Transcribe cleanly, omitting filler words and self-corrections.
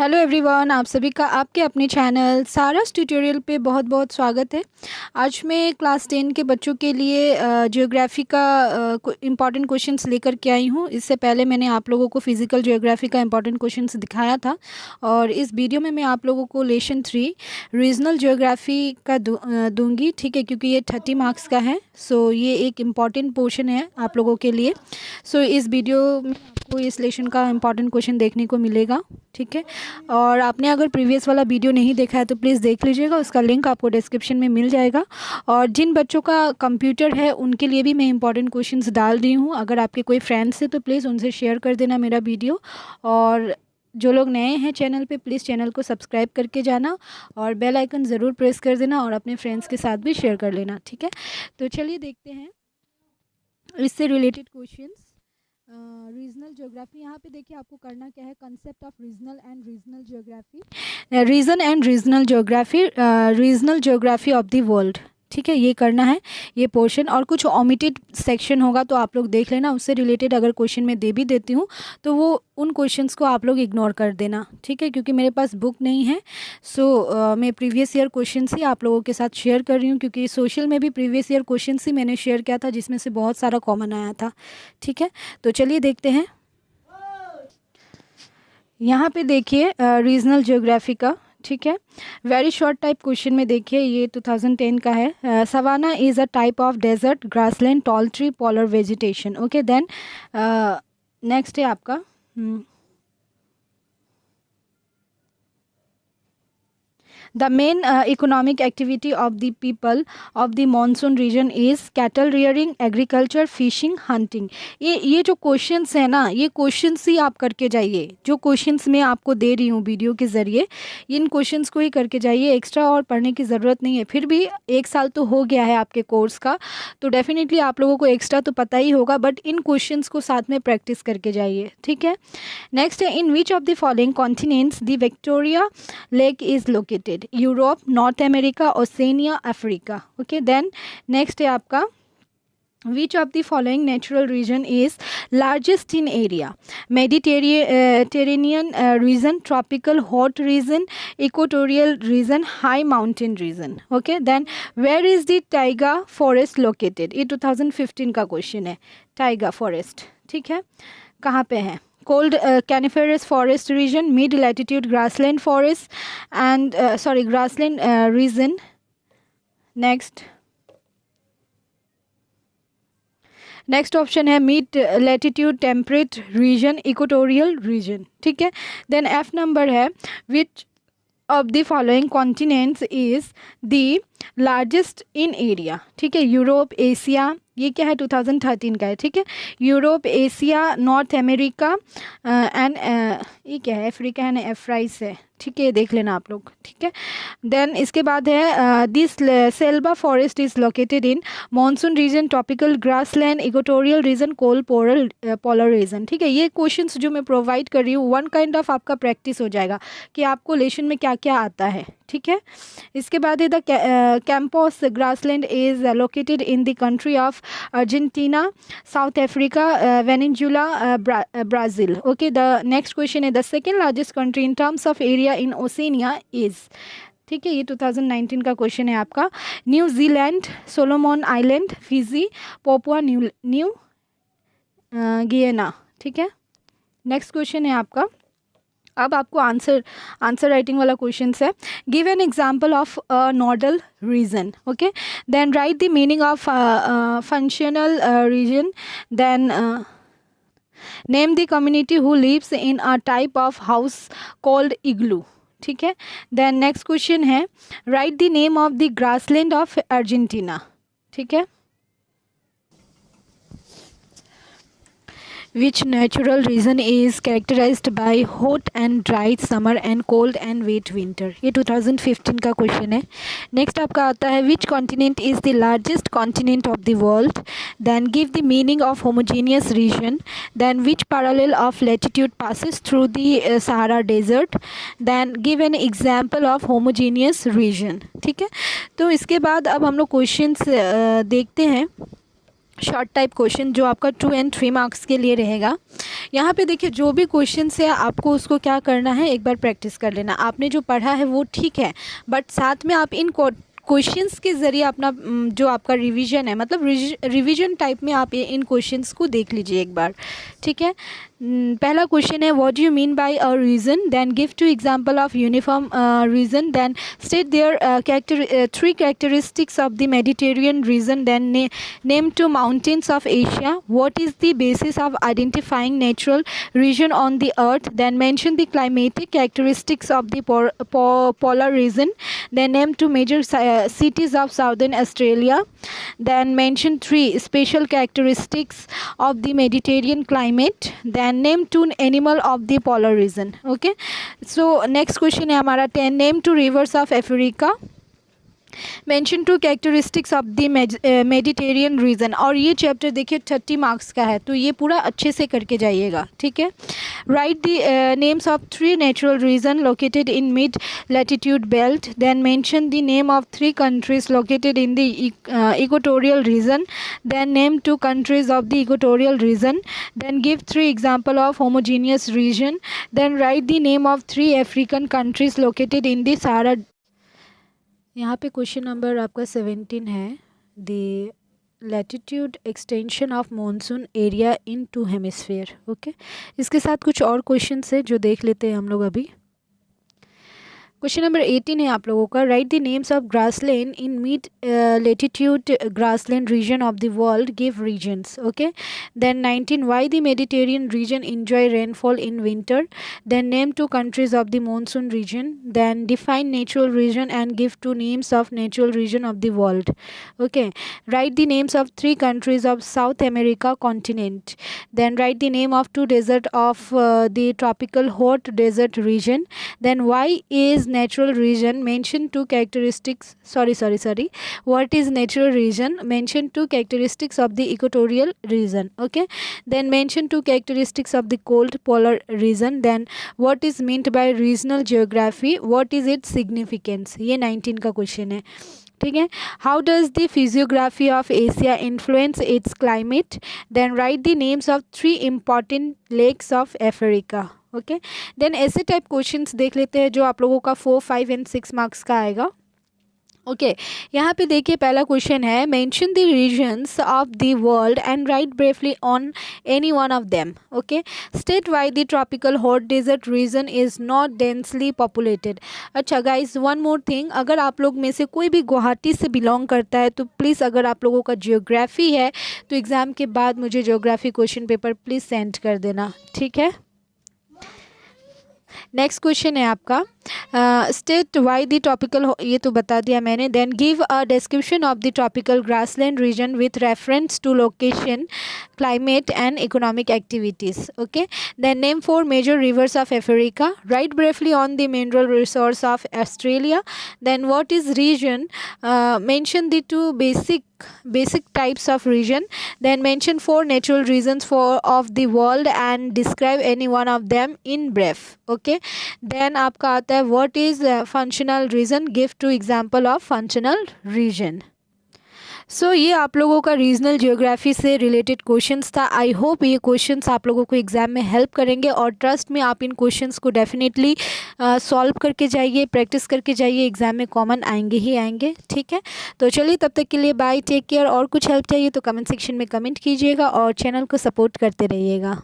Hello everyone, आप सभी का आपके अपने चैनल सारास ट्यूटोरियल पे बहुत बहुत स्वागत है। आज मैं क्लास 10 के बच्चों के लिए ज्योग्राफी का इम्पॉर्टेंट क्वेश्चंस लेकर के आई हूँ। इससे पहले मैंने आप लोगों को फिज़िकल ज्योग्राफी का इम्पॉर्टेंट क्वेश्चंस दिखाया था और इस वीडियो में मैं आप लोगों को लेसन 3 रीजनल ज्योग्राफी का दूंगी, ठीक है, क्योंकि ये 30 मार्क्स का है। सो ये एक इम्पॉर्टेंट पोर्शन है आप लोगों के लिए। सो इस वीडियो में आपको इस लेसन का इम्पॉर्टेंट क्वेश्चन देखने को मिलेगा, ठीक है। और आपने अगर प्रीवियस वाला वीडियो नहीं देखा है तो प्लीज़ देख लीजिएगा, उसका लिंक आपको डिस्क्रिप्शन में मिल जाएगा। और जिन बच्चों का कंप्यूटर है उनके लिए भी मैं इंपॉर्टेंट क्वेश्चंस डाल रही हूँ। अगर आपके कोई फ्रेंड्स है तो प्लीज़ उनसे शेयर कर देना मेरा वीडियो। और जो लोग नए हैं चैनल पे, प्लीज़ चैनल को सब्सक्राइब करके जाना और बेल आइकन ज़रूर प्रेस कर देना और अपने फ्रेंड्स के साथ भी शेयर कर लेना, ठीक है। तो चलिए देखते हैं इससे रिलेटेड क्वेश्चंस। रीजनल ज्योग्राफी, यहाँ पे देखिए आपको करना क्या है, concept of regional and regional geography, region and regional geography, regional geography of the world, ठीक है, ये करना है ये पोर्शन। और कुछ ओमिटेड सेक्शन होगा तो आप लोग देख लेना, उससे रिलेटेड अगर क्वेश्चन मैं दे भी देती हूँ तो वो उन क्वेश्चंस को आप लोग इग्नोर कर देना, ठीक है, क्योंकि मेरे पास बुक नहीं है। सो मैं प्रीवियस ईयर क्वेश्चंस ही आप लोगों के साथ शेयर कर रही हूँ, क्योंकि सोशल में भी प्रीवियस ईयर क्वेश्चंस ही मैंने शेयर किया था जिसमें से बहुत सारा कॉमन आया था, ठीक है। तो चलिए देखते हैं। यहाँ पे देखिए रीजनल ज्योग्राफी का, ठीक है, वेरी शॉर्ट टाइप क्वेश्चन में देखिए, ये 2010 का है। Savanna is a type of desert grassland tall tree polar vegetation. Okay, then next है आपका The main economic activity of the people of the monsoon region is cattle rearing, agriculture, fishing, hunting। ये जो questions है ना, ये questions ही आप करके जाइए। जो क्वेश्चंस मैं आपको दे रही हूँ वीडियो के ज़रिए, इन क्वेश्चंस को ही करके जाइए, एक्स्ट्रा और पढ़ने की ज़रूरत नहीं है। फिर भी 1 साल तो हो गया है आपके कोर्स का, तो डेफिनेटली आप लोगों को एक्स्ट्रा तो पता ही होगा, बट इन क्वेश्चंस को साथ में प्रैक्टिस करके जाइए, ठीक है। नेक्स्ट है, in which of the following continents the Victoria lake is located? Europe, North America, Oceania, Africa. Okay, then next है आपका, which of the following natural region is largest in area? Mediterranean region, tropical hot region, equatorial region, high mountain region। okay, then where is the taiga forest located? ये 2015 का question है। Tyga forest, ठीक है, कहाँ पे है? cold coniferous forest region, mid latitude grassland forest and grassland region। Next option है mid latitude temperate region, equatorial region, ठीक है। देन एफ नंबर है, which of the following continents is the largest in area? ठीक है, Europe, Asia, ये क्या है 2013 का है, ठीक है, Europe, Asia, north America and ये क्या है, अफ्रीका है ना, एफ्राइस है, ठीक है, ये देख लेना आप लोग, ठीक है। देन इसके बाद है, this selva forest is located in monsoon region, tropical grassland, equatorial region, cold polar region, ठीक है। ये क्वेश्चंस जो मैं प्रोवाइड कर रही हूँ, वन काइंड ऑफ आपका प्रैक्टिस हो जाएगा कि आपको लेशन में क्या क्या आता है, ठीक है। इसके बाद है the campos grassland is located in the country of Argentina, South Africa, Venezuela, Brazil. Okay, the next question है, the second largest country in terms of area in Oceania is? ठीक है, ये 2019 का क्वेश्चन है आपका। New Zealand, Solomon Island, Fiji, Papua New Guinea, ठीक है। Next question है आपका, अब आपको आंसर राइटिंग वाला क्वेश्चन है। Give an example of a nodal region. Okay, then write the meaning of functional region, then name the community who lives in a type of house called igloo, ठीक है। Then next question है, write the name of the grassland of Argentina, ठीक है। Which natural region is characterized by hot and dry summer and cold and wet winter? ये 2015 का question है। Next आपका आता है, which continent is the largest continent of the world? Then give the meaning of homogeneous region. Then which parallel of latitude passes through the Sahara desert? Then give an example of homogeneous region, ठीक है। तो इसके बाद अब हम लोग questions देखते हैं। शॉर्ट टाइप क्वेश्चन जो आपका 2 and 3 मार्क्स के लिए रहेगा। यहाँ पे देखिए जो भी क्वेश्चन है आपको उसको क्या करना है, एक बार प्रैक्टिस कर लेना। आपने जो पढ़ा है वो ठीक है, बट साथ में आप इन क्वेश्चंस के ज़रिए अपना जो आपका रिवीजन है, मतलब रिवीजन टाइप में आप इन क्वेश्चंस को देख लीजिए एक बार, ठीक है। पहला क्वेश्चन है what do you mean by a region, then give 2 example of uniform region, then state their three characteristics of the Mediterranean region, then name 2 mountains of Asia, what is the basis of identifying natural region on the earth, then mention the climatic characteristics of the polar region, then name 2 major cities of southern Australia, then mention 3 special characteristics of the Mediterranean climate, then name 2 animal of the polar region। okay, so next question है हमारा 10, name 2 rivers of Africa, mention 2 characteristics of the Mediterranean reason. और ये chapter देखिए 30 marks का है, तो ये पूरा अच्छे से करके जाइएगा, ठीक है। Write the names of 3 natural region located in mid latitude belt, then mention the name of 3 countries located in the equatorial region, then name 2 countries of the equatorial region, then give 3 example of homogeneous region, then write the name of 3 African countries located in the Sahara. यहाँ पे question number आपका 17 है, the latitude extension of monsoon area in 2 hemisphere. Okay, इसके साथ कुछ और question है जो देख लेते हैं हम लोग अभी। क्वेश्चन नंबर 18 है आप लोगों का, write the names of grassland in mid latitude grassland region of the world, give reasons. Okay, then 19, why the Mediterranean region enjoy rainfall in winter, then name 2 countries of the monsoon region, then define natural region and give 2 names of natural region of the world. Okay, write the names of 3 countries of South America continent, then write the name of 2 desert of the tropical hot desert region, then why is natural region, mention 2 characteristics, sorry, what is natural region, mention 2 characteristics of the equatorial region। okay, then mention 2 characteristics of the cold polar region, then what is meant by regional geography, what is its significance। ये 19 का question है, ठीक है। How does the physiography of Asia influence its climate, then write the names of 3 important lakes of Africa. Okay, then ऐसे type questions देख लेते हैं जो आप लोगों का 4, 5 एंड 6 मार्क्स का आएगा। ओके, यहाँ पे देखिए पहला क्वेश्चन है, mention the regions of the world and write briefly on any one of them. Okay, state why the tropical hot desert region is not densely populated. अच्छा गाइस, वन मोर थिंग, अगर आप लोग में से कोई भी गुवाहाटी से बिलोंग करता है तो प्लीज़, अगर आप लोगों का जियोग्राफी है तो एग्ज़ाम के बाद मुझे geography question paper please send कर देना, ठीक है। नेक्स्ट क्वेश्चन है आपका, स्टेट वाई द ट्रॉपिकल, ये तो बता दिया मैंने, then give a description of the tropical grassland region with reference to location, climate and economic activities। okay, then name 4 major rivers of Africa, write briefly on the mineral resource of Australia, then what is region, mention the 2 basic types of region, then mention 4 natural regions of the world and describe any one of them in brief। okay, then आपका आता है what is functional region, give 2 example of functional region। सो ये आप लोगों का regional geography से related questions था। I hope ये क्वेश्चंस आप लोगों को एग्ज़ाम में हेल्प करेंगे, और ट्रस्ट में आप इन क्वेश्चंस को डेफिनेटली सॉल्व करके जाइए, प्रैक्टिस करके जाइए, एग्ज़ाम में कॉमन आएंगे ही आएंगे, ठीक है। तो चलिए तब तक के लिए बाय, टेक केयर। और कुछ हेल्प चाहिए तो कमेंट सेक्शन में कमेंट कीजिएगा और चैनल को सपोर्ट करते रहिएगा।